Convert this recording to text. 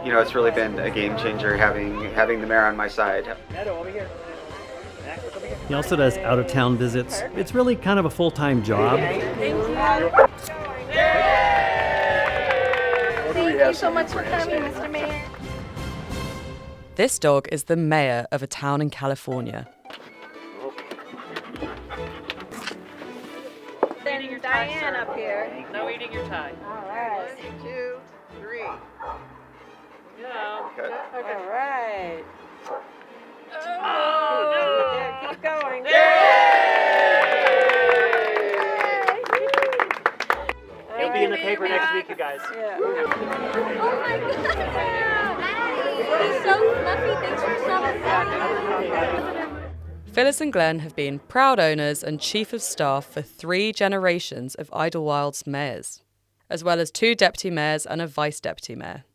You know, it's really been a game changer having the mayor on my side. He also does out-of-town visits. It's really kind of a full-time job. Thank you so much for coming, Mr. Mayor. This dog is the mayor of a town in California. Then Diane up here. No eating your tie. All right. 1, 2, 3. Yeah. Okay. All right. Oh, no. There, keep going. It'll be in the paper next week, you guys. Yeah. Oh my God! He's so fluffy. Thanks for stopping. Phyllis and Glenn have been proud owners and chief of staff for 3 generations of Idlewild's mayors, as well as 2 deputy mayors and a vice deputy mayor.